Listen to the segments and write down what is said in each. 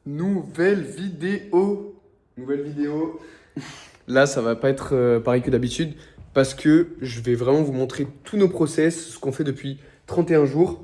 Nouvelle vidéo. Nouvelle vidéo. Là, ça va pas être pareil que d'habitude parce que je vais vraiment vous montrer tous nos process, ce qu'on fait depuis 31 jours.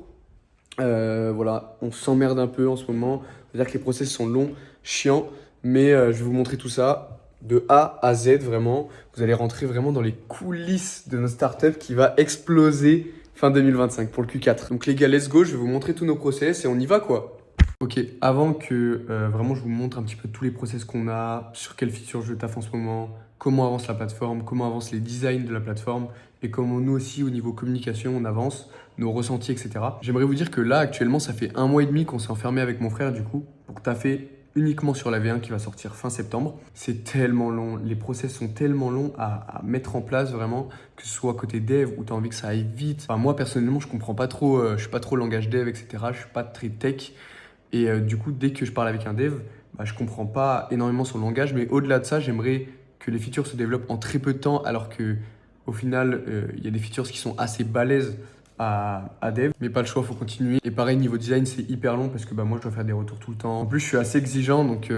Voilà, on s'emmerde un peu en ce moment. C'est-à-dire que les process sont longs, chiants, mais je vais vous montrer tout ça de A à Z vraiment. Vous allez rentrer vraiment dans les coulisses de notre startup qui va exploser fin 2025 pour le Q4. Donc les gars, let's go, je vais vous montrer tous nos process et on y va quoi. Ok, avant que vraiment je vous montre un petit peu tous les process qu'on a, sur quelles features je taffe en ce moment, comment avance la plateforme, comment avancent les designs de la plateforme et comment nous aussi au niveau communication on avance, nos ressentis, etc. J'aimerais vous dire que là actuellement ça fait 1 mois et demi qu'on s'est enfermé avec mon frère du coup pour taffer uniquement sur la V1 qui va sortir fin septembre. C'est tellement long, les process sont tellement longs à mettre en place vraiment, que ce soit côté dev où tu as envie que ça aille vite. Enfin, moi personnellement je comprends pas trop, je suis pas trop langage dev, etc. Je suis pas très tech. Et du coup, dès que je parle avec un dev, bah, je comprends pas énormément son langage, mais au-delà de ça, j'aimerais que les features se développent en très peu de temps, alors que au final, il y a des features qui sont assez balèzes à dev, mais pas le choix, faut continuer. Et pareil, niveau design, c'est hyper long parce que bah, moi, je dois faire des retours tout le temps. En plus, je suis assez exigeant, donc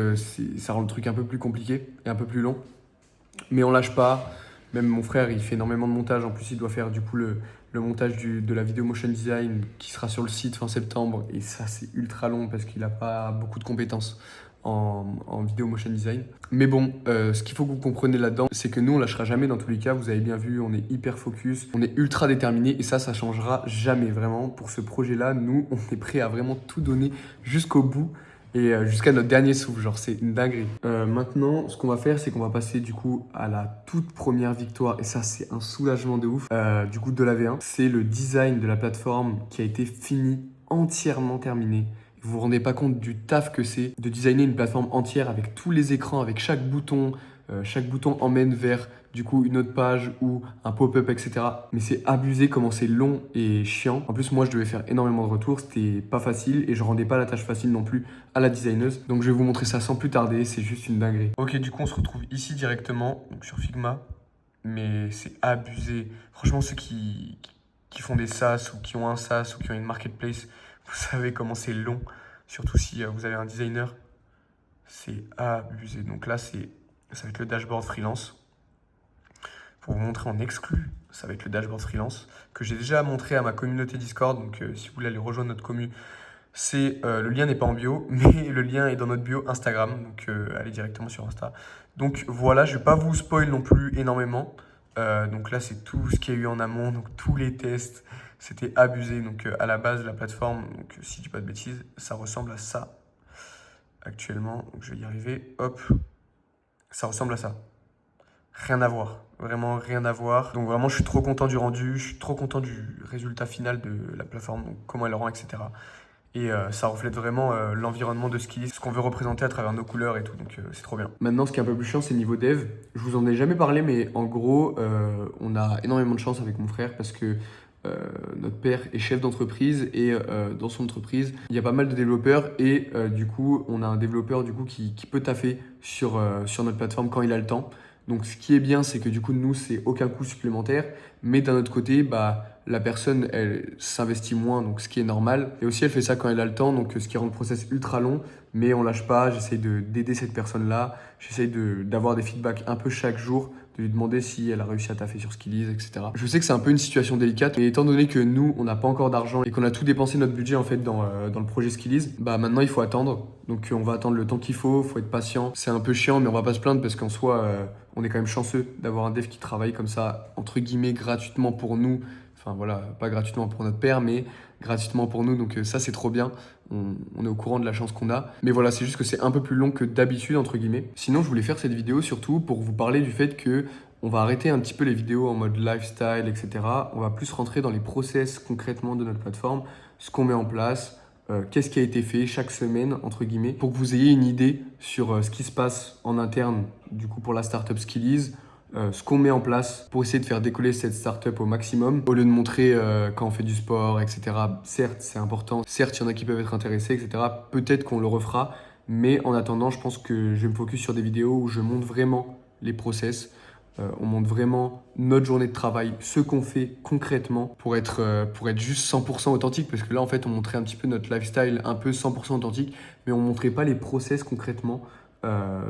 ça rend le truc un peu plus compliqué et un peu plus long. Mais on lâche pas. Même mon frère, il fait énormément de montage. En plus, il doit faire du coup le montage de la vidéo motion design qui sera sur le site fin septembre. Et ça, c'est ultra long parce qu'il n'a pas beaucoup de compétences en vidéo motion design. Mais bon, ce qu'il faut que vous compreniez là-dedans, c'est que nous, on lâchera jamais dans tous les cas. Vous avez bien vu, on est hyper focus, on est ultra déterminé. Et ça changera jamais vraiment. Pour ce projet-là, nous, on est prêt à vraiment tout donner jusqu'au bout et jusqu'à notre dernier souffle, genre c'est une dinguerie. Maintenant, ce qu'on va faire, c'est qu'on va passer du coup à la toute première victoire, et ça c'est un soulagement de ouf, du coup de la V1. C'est le design de la plateforme qui a été fini, entièrement terminé. Vous vous rendez pas compte du taf que c'est de designer une plateforme entière avec tous les écrans, avec chaque bouton emmène vers du coup une autre page ou un pop-up, etc. Mais c'est abusé comment c'est long et chiant. En plus, moi, je devais faire énormément de retours, c'était pas facile et je rendais pas la tâche facile non plus à la designeuse. Donc, je vais vous montrer ça sans plus tarder, c'est juste une dinguerie. Ok, du coup, on se retrouve ici directement, donc sur Figma, mais c'est abusé. Franchement, ceux qui font des SaaS ou qui ont un SaaS ou qui ont une marketplace, vous savez comment c'est long, surtout si vous avez un designer, c'est abusé. Donc là, ça va être le dashboard freelance. Pour vous montrer en exclu, ça va être le dashboard freelance que j'ai déjà montré à ma communauté Discord. Donc, si vous voulez aller rejoindre notre commu, le lien n'est pas en bio, mais le lien est dans notre bio Instagram. Donc, allez directement sur Insta. Donc, voilà, je ne vais pas vous spoil non plus énormément. Donc là, c'est tout ce qu'il y a eu en amont, donc tous les tests, c'était abusé. Donc, à la base, la plateforme, donc, si je dis pas de bêtises, ça ressemble à ça actuellement. Donc, je vais y arriver. Hop, ça ressemble à ça. Rien à voir, vraiment rien à voir. Donc vraiment, je suis trop content du rendu, je suis trop content du résultat final de la plateforme, donc comment elle rend, etc. Et ça reflète vraiment l'environnement de Skilly, ce qu'on veut représenter à travers nos couleurs et tout, donc c'est trop bien. Maintenant, ce qui est un peu plus chiant, c'est le niveau dev. Je vous en ai jamais parlé, mais en gros, on a énormément de chance avec mon frère parce que notre père est chef d'entreprise et dans son entreprise, il y a pas mal de développeurs et du coup, on a un développeur du coup, qui peut taffer sur notre plateforme quand il a le temps. Donc, ce qui est bien, c'est que du coup, nous, c'est aucun coût supplémentaire. Mais d'un autre côté, bah, la personne, elle s'investit moins, donc ce qui est normal. Et aussi, elle fait ça quand elle a le temps, donc ce qui rend le process ultra long. Mais on lâche pas, j'essaye d'aider cette personne-là. J'essaye d'avoir des feedbacks un peu chaque jour, de lui demander si elle a réussi à taffer sur ce qu'il lise, etc. Je sais que c'est un peu une situation délicate, mais étant donné que nous, on n'a pas encore d'argent et qu'on a tout dépensé notre budget en fait dans le projet Skillies, bah maintenant il faut attendre. Donc on va attendre le temps qu'il faut être patient. C'est un peu chiant, mais on va pas se plaindre parce qu'en soi, on est quand même chanceux d'avoir un dev qui travaille comme ça, entre guillemets, gratuitement pour nous. Enfin voilà, pas gratuitement pour notre père, mais gratuitement pour nous. Donc ça, c'est trop bien. On est au courant de la chance qu'on a. Mais voilà, c'est juste que c'est un peu plus long que d'habitude, entre guillemets. Sinon, je voulais faire cette vidéo surtout pour vous parler du fait que on va arrêter un petit peu les vidéos en mode lifestyle, etc. On va plus rentrer dans les process concrètement de notre plateforme, ce qu'on met en place, qu'est-ce qui a été fait chaque semaine, entre guillemets, pour que vous ayez une idée sur ce qui se passe en interne, du coup, pour la startup Skillies, ce qu'on met en place pour essayer de faire décoller cette startup au maximum, au lieu de montrer quand on fait du sport, etc. Certes, c'est important. Certes, il y en a qui peuvent être intéressés, etc. Peut-être qu'on le refera. Mais en attendant, je pense que je vais me focus sur des vidéos où je montre vraiment les process On montre vraiment notre journée de travail, ce qu'on fait concrètement pour être juste 100% authentique. Parce que là, en fait, on montrait un petit peu notre lifestyle un peu 100% authentique, mais on montrait pas les process concrètement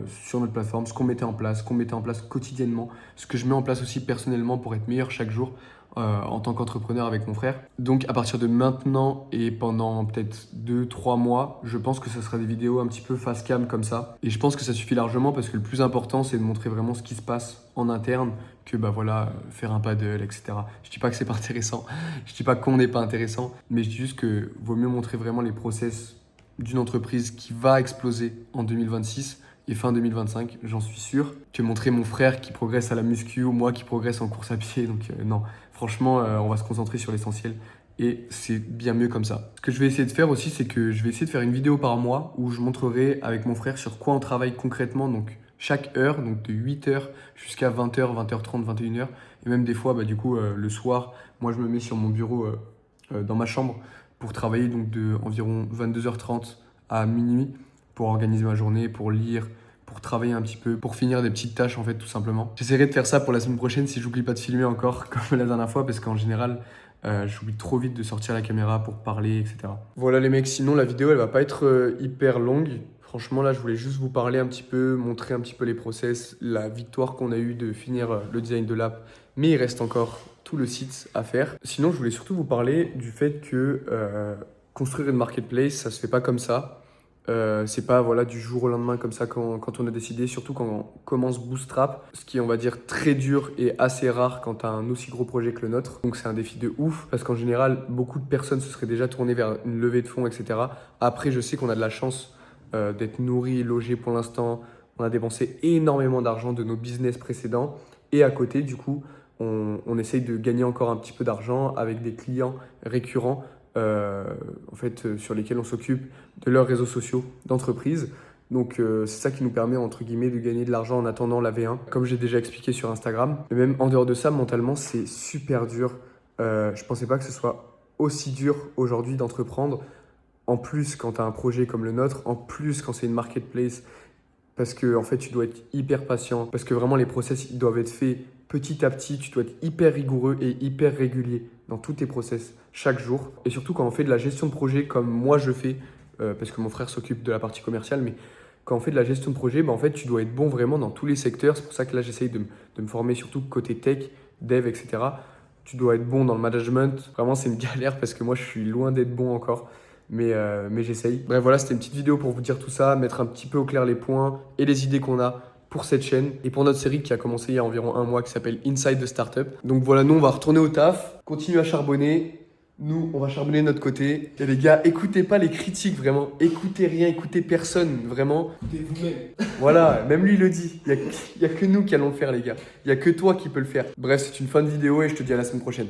sur notre plateforme, ce qu'on mettait en place quotidiennement, ce que je mets en place aussi personnellement pour être meilleur chaque jour en tant qu'entrepreneur avec mon frère. Donc à partir de maintenant et pendant peut-être 2-3 mois, je pense que ce sera des vidéos un petit peu face cam comme ça. Et je pense que ça suffit largement parce que le plus important, c'est de montrer vraiment ce qui se passe en interne que bah voilà, faire un paddle, etc. Je dis pas que c'est pas intéressant, je dis pas qu'on n'est pas intéressant, mais je dis juste que vaut mieux montrer vraiment les process d'une entreprise qui va exploser en 2026 et fin 2025, j'en suis sûr, que montrer mon frère qui progresse à la muscu ou moi qui progresse en course à pied. Donc non, franchement, on va se concentrer sur l'essentiel et c'est bien mieux comme ça. Ce que je vais essayer de faire aussi, c'est que je vais essayer de faire une vidéo par mois où je montrerai avec mon frère sur quoi on travaille concrètement, donc chaque heure, donc de 8h jusqu'à 20h, 20h30, 21h, et même des fois, bah, du coup, le soir, moi je me mets sur mon bureau dans ma chambre pour travailler donc de environ 22h30 à minuit pour organiser ma journée, pour lire, pour travailler un petit peu, pour finir des petites tâches en fait tout simplement. J'essaierai de faire ça pour la semaine prochaine si j'oublie pas de filmer encore comme la dernière fois parce qu'en général j'oublie trop vite de sortir la caméra pour parler, etc. Voilà les mecs, sinon la vidéo elle va pas être hyper longue. Franchement là je voulais juste vous parler un petit peu, montrer un petit peu les process, la victoire qu'on a eue de finir le design de l'app, mais il reste encore tout le site à faire. Sinon je voulais surtout vous parler du fait que construire une marketplace ça se fait pas comme ça. C'est pas voilà, du jour au lendemain comme ça quand on a décidé, surtout quand on commence Bootstrap, ce qui est on va dire très dur et assez rare quand tu as un aussi gros projet que le nôtre. Donc c'est un défi de ouf parce qu'en général beaucoup de personnes se seraient déjà tournées vers une levée de fonds, etc. Après je sais qu'on a de la chance d'être nourri, logé pour l'instant, on a dépensé énormément d'argent de nos business précédents et à côté du coup on essaye de gagner encore un petit peu d'argent avec des clients récurrents en fait, sur lesquels on s'occupe de leurs réseaux sociaux d'entreprise. Donc c'est ça qui nous permet entre guillemets de gagner de l'argent en attendant la V1, comme j'ai déjà expliqué sur Instagram. Mais même en dehors de ça, mentalement, c'est super dur. Je pensais pas que ce soit aussi dur aujourd'hui d'entreprendre. En plus, quand tu as un projet comme le nôtre, en plus quand c'est une marketplace, parce que en fait, tu dois être hyper patient, parce que vraiment les process ils doivent être faits petit à petit, tu dois être hyper rigoureux et hyper régulier dans tous tes process chaque jour. Et surtout quand on fait de la gestion de projet comme moi je fais, parce que mon frère s'occupe de la partie commerciale, mais quand on fait de la gestion de projet, bah, en fait, tu dois être bon vraiment dans tous les secteurs. C'est pour ça que là, j'essaye de me former surtout côté tech, dev, etc. Tu dois être bon dans le management. Vraiment, c'est une galère parce que moi, je suis loin d'être bon encore. Mais j'essaye. Bref, voilà, c'était une petite vidéo pour vous dire tout ça, mettre un petit peu au clair les points et les idées qu'on a pour cette chaîne et pour notre série qui a commencé il y a environ un mois qui s'appelle Inside the Startup. Donc voilà, nous on va retourner au taf, continuer à charbonner. Nous, on va charbonner de notre côté. Et les gars, écoutez pas les critiques, vraiment. Écoutez rien, écoutez personne, vraiment. Écoutez vous-même. Voilà, même lui il le dit. Il y a que nous qui allons le faire, les gars. Il y a que toi qui peux le faire. Bref, c'est une fin de vidéo et je te dis à la semaine prochaine.